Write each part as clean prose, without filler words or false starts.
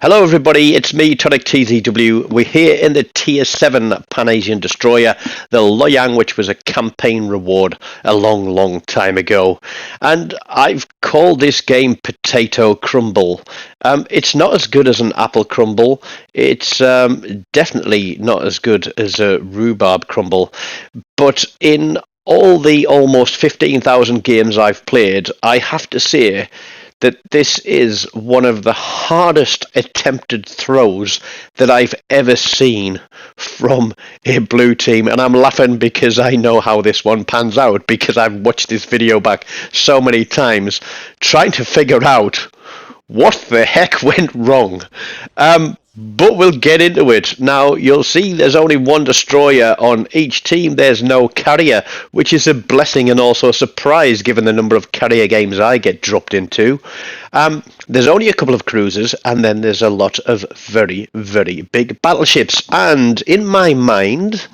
Hello everybody, it's me, Tonic TZW. We're here in the Tier 7 Pan-Asian Destroyer, the Loyang, which was a campaign reward a long time ago. And I've called this game Potato Crumble. It's not as good as an apple crumble. It's definitely not as good as a rhubarb crumble. But in all the almost 15,000 games I've played, I have to say that this is one of the hardest attempted throws that I've ever seen from a blue team. And I'm laughing because I know how this one pans out, because I've watched this video back so many times trying to figure out what the heck went wrong. But we'll get into it. Now, you'll see there's only one destroyer on each team. There's no carrier, which is a blessing and also a surprise given the number of carrier games I get dropped into. There's only a couple of cruisers, and then there's a lot of very big battleships. And in my mind,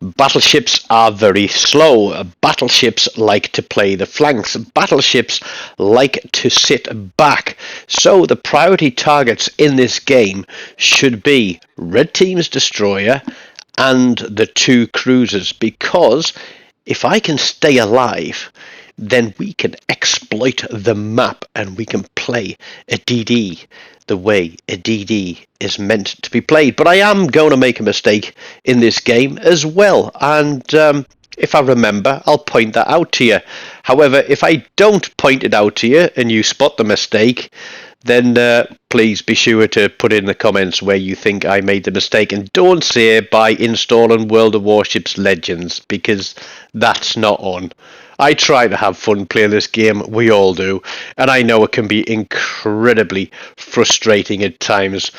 battleships are very slow. Battleships like to play the flanks. Battleships like to sit back. So the priority targets in this game should be red team's destroyer and the two cruisers, because if I can stay alive, then we can exploit the map and we can play a DD the way a DD is meant to be played. But I am going to make a mistake in this game as well, and if I remember, I'll point that out to you. However, if I don't point it out to you and you spot the mistake, then please be sure to put in the comments where you think I made the mistake, and don't say by installing World of Warships Legends, because that's not on. I try to have fun playing this game, we all do, and I know it can be incredibly frustrating at times.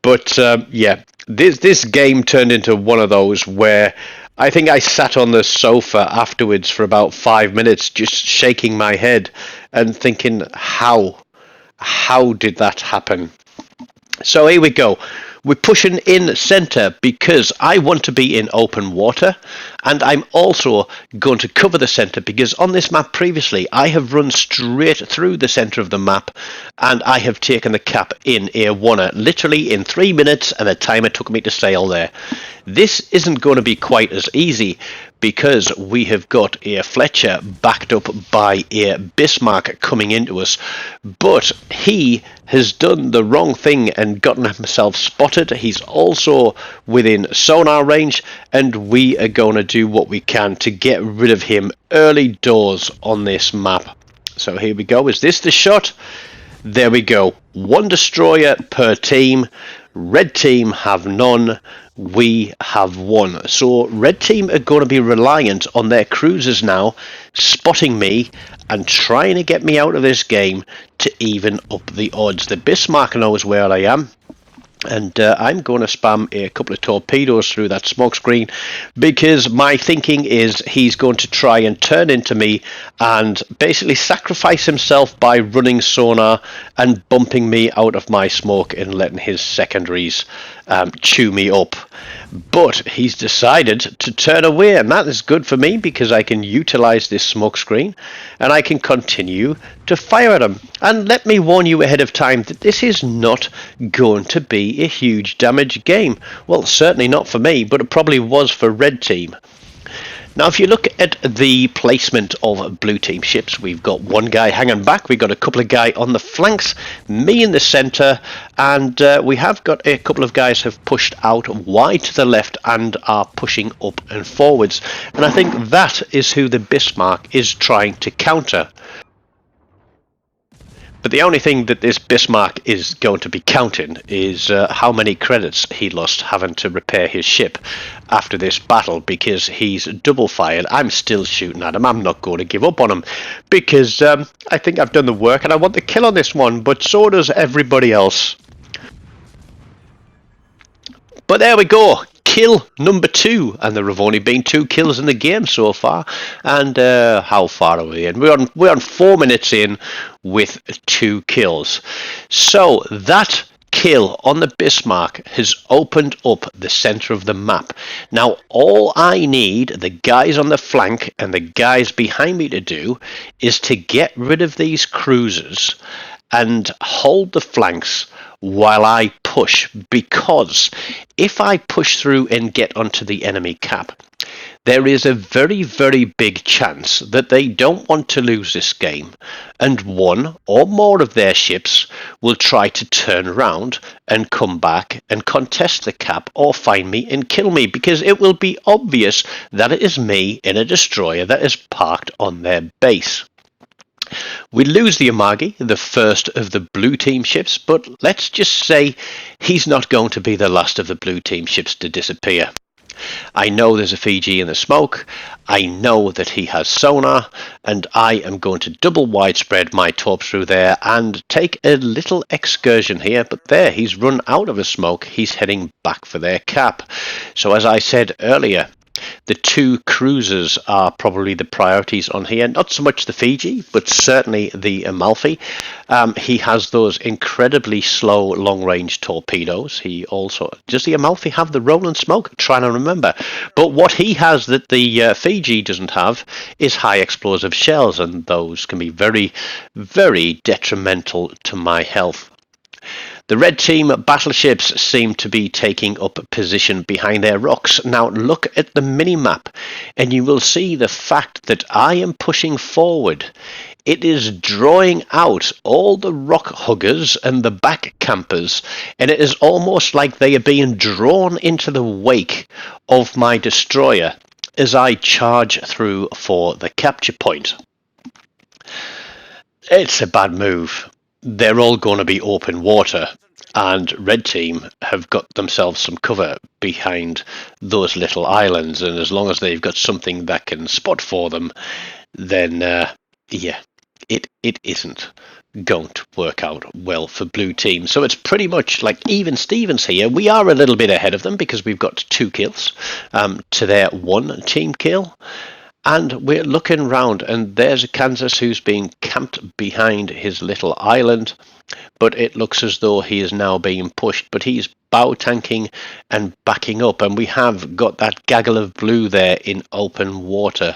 But yeah, this game turned into one of those where I think I sat on the sofa afterwards for about 5 minutes just shaking my head and thinking, how did that happen? So here we go. We're pushing in centre because I want to be in open water, and I'm also going to cover the centre because on this map previously I have run straight through the centre of the map and I have taken the cap in A1 literally in 3 minutes and the time it took me to sail there. This isn't going to be quite as easy because we have got a Fletcher backed up by a Bismarck coming into us, but he has done the wrong thing and gotten himself spotted. He's also within sonar range, and we are going to do what we can to get rid of him early doors on this map. So here we go. Is this the shot? There we go. One destroyer per team. Red team have none. We have one. So red team are going to be reliant on their cruisers now spotting me and trying to get me out of this game to even up the odds. The Bismarck knows where I am, and I'm going to spam a couple of torpedoes through that smoke screen because my thinking is he's going to try and turn into me and basically sacrifice himself by running sonar and bumping me out of my smoke and letting his secondaries chew me up. But he's decided to turn away, and that is good for me because I can utilize this smoke screen and I can continue to fire at him. And let me warn you ahead of time that this is not going to be a huge damage game. Well, certainly not for me, but it probably was for red team. Now, if you look at the placement of blue team ships, we've got one guy hanging back, we've got a couple of guys on the flanks, me in the centre, and we have got a couple of guys have pushed out wide to the left and are pushing up and forwards. And I think that is who the Bismarck is trying to counter. But the only thing that this Bismarck is going to be counting is how many credits he lost having to repair his ship after this battle, because he's double fired. I'm still shooting at him. I'm not going to give up on him because I think I've done the work and I want the kill on this one, but so does everybody else. But there we go. Kill number 2, and there have only been 2 kills in the game so far. And how far are we in? We're on 4 minutes in with 2 kills. So that kill on the Bismarck has opened up the center of the map. Now all I need the guys on the flank and the guys behind me to do is to get rid of these cruisers and hold the flanks while I push, because if I push through and get onto the enemy cap, there is a very, very big chance that they don't want to lose this game, and one or more of their ships will try to turn around and come back and contest the cap or find me and kill me, because it will be obvious that it is me in a destroyer that is parked on their base. We lose the Amagi, the first of the blue team ships, but let's just say he's not going to be the last of the blue team ships to disappear. I know there's a Fiji in the smoke, I know that he has sonar, and I am going to double widespread my torps through there and take a little excursion here, but there, he's run out of the smoke, he's heading back for their cap. So as I said earlier, the two cruisers are probably the priorities on here. Not so much the Fiji, but certainly the Amalfi. He has those incredibly slow long-range torpedoes. He also... Does the Amalfi have the roll and smoke? Trying to remember. But what he has that the Fiji doesn't have is high explosive shells, and those can be very, very detrimental to my health. The red team battleships seem to be taking up position behind their rocks. Now look at the mini-map and you will see the fact that I am pushing forward. It is drawing out all the rock huggers and the back campers, and it is almost like they are being drawn into the wake of my destroyer as I charge through for the capture point. It's a bad move. They're all going to be open water, and red team have got themselves some cover behind those little islands, and as long as they've got something that can spot for them, then yeah, it isn't going to work out well for blue team. So it's pretty much like even Stevens here. We are a little bit ahead of them because we've got 2 kills to their 1 team kill. And we're looking round, and there's a Kansas who's being camped behind his little island, but it looks as though he is now being pushed, but he's bow tanking and backing up, and we have got that gaggle of blue there in open water,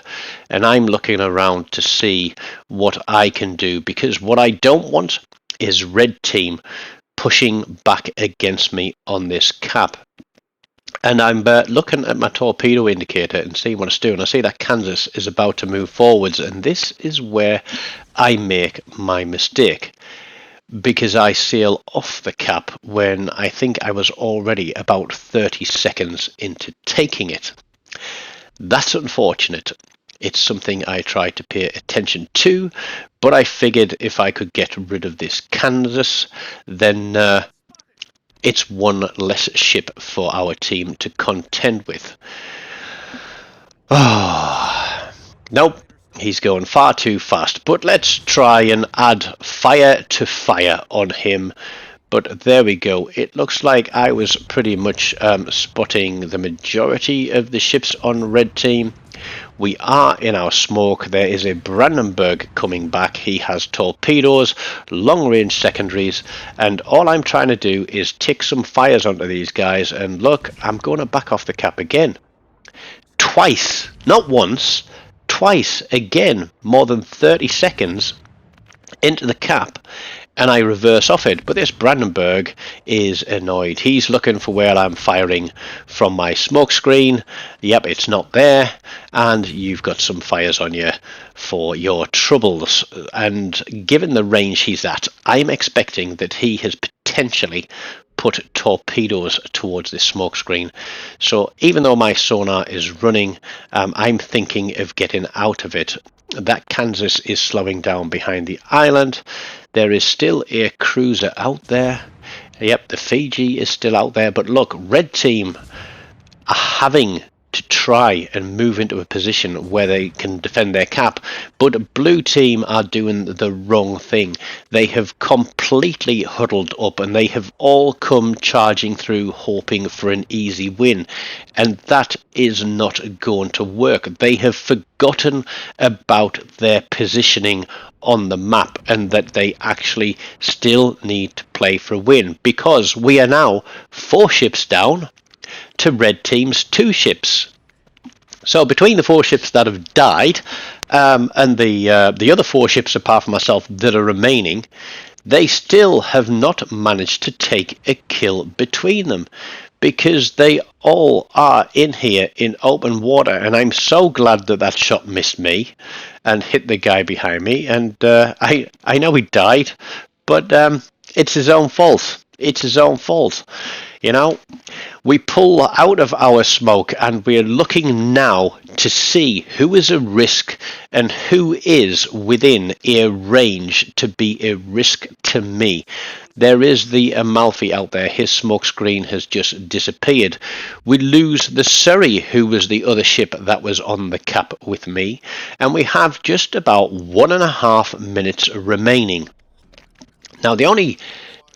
and I'm looking around to see what I can do, because what I don't want is red team pushing back against me on this cap. And I'm looking at my torpedo indicator and seeing what it's doing. I see that Kansas is about to move forwards, and this is where I make my mistake, because I sail off the cap when I think I was already about 30 seconds into taking it. That's unfortunate. It's something I tried to pay attention to, but I figured if I could get rid of this Kansas, then it's one less ship for our team to contend with. Oh, nope, he's going far too fast. But let's try and add fire to fire on him. But there we go. It looks like I was pretty much spotting the majority of the ships on red team. We are in our smoke. There is a Brandenburg coming back. He has torpedoes, long-range secondaries, and all I'm trying to do is tick some fires onto these guys. And look, I'm going to back off the cap again. Twice, not once, twice again, more than 30 seconds into the cap, and I reverse off it. But this Brandenburg is annoyed. He's looking for where I'm firing from my smoke screen. Yep, it's not there, and you've got some fires on you for your troubles. And given the range he's at, I'm expecting that he has potentially put torpedoes towards this smoke screen. So even though my sonar is running, I'm thinking of getting out of it. That Kansas is slowing down behind the island. There is still a cruiser out there. Yep, the Fiji is still out there. But look, red team are having to try and move into a position where they can defend their cap, but blue team are doing the wrong thing. They have completely huddled up, and they have all come charging through hoping for an easy win, and that is not going to work. They have forgotten about their positioning on the map, and that they actually still need to play for a win, because we are now 4 ships down to red team's 2 ships. So between the 4 ships that have died and the other 4 ships apart from myself that are remaining, they still have not managed to take a kill between them, because they all are in here in open water, and I'm so glad that that shot missed me and hit the guy behind me. And I know he died, but it's his own fault. It's his own fault. You know, we pull out of our smoke and we're looking now to see who is a risk and who is within a range to be a risk to me. There is the Amalfi out there. His smoke screen has just disappeared. We lose the Surrey, who was the other ship that was on the cap with me. And we have just about 1.5 minutes remaining. Now, the only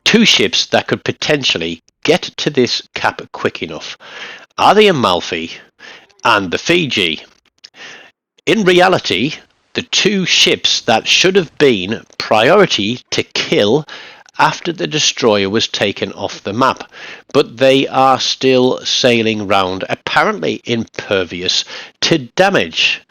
two ships that could potentially get to this cap quick enough are the Amalfi and the Fiji. In reality, the two ships that should have been priority to kill after the destroyer was taken off the map, but they are still sailing round, apparently impervious to damage.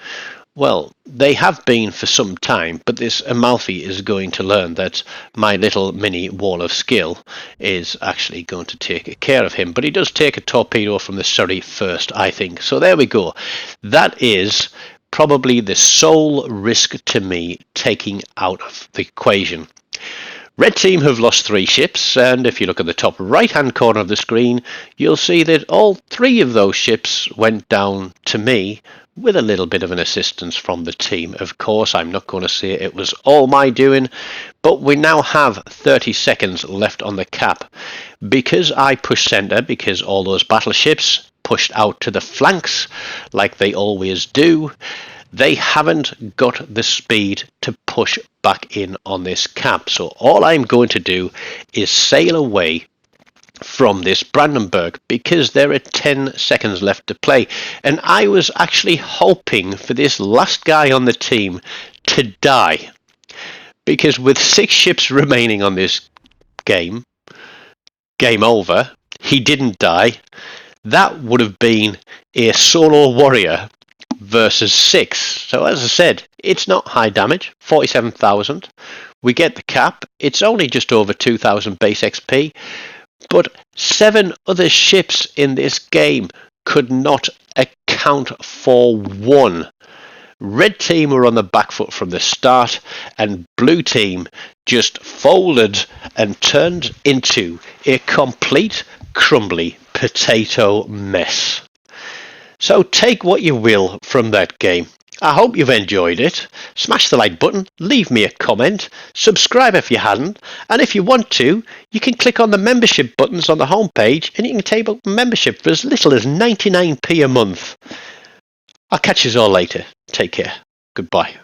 Well, they have been for some time, but this Amalfi is going to learn that my little mini wall of skill is actually going to take care of him. But he does take a torpedo from the Surrey first, I think. So there we go. That is probably the sole risk to me taking out of the equation. Red team have lost 3 ships, and if you look at the top right hand corner of the screen, you'll see that all 3 of those ships went down to me, with a little bit of an assistance from the team. Of course, I'm not going to say it was all my doing, but we now have 30 seconds left on the cap. Because I pushed centre, because all those battleships pushed out to the flanks like they always do, they haven't got the speed to push back in on this cap. So all I'm going to do is sail away from this Brandenburg, because there are 10 seconds left to play, and I was actually hoping for this last guy on the team to die, because with 6 ships remaining on this game over, he didn't die. That would have been a solo warrior versus 6. So as I said, it's not high damage, 47,000. We get the cap. It's only just over 2,000 base XP. But 7 other ships in this game could not account for 1. Red team were on the back foot from the start, and blue team just folded and turned into a complete crumbly potato mess. So take what you will from that game. I hope you've enjoyed it. Smash the like button, leave me a comment, subscribe if you hadn't, and if you want to, you can click on the membership buttons on the homepage and you can take up membership for as little as 99p a month. I'll catch you all later. Take care. Goodbye.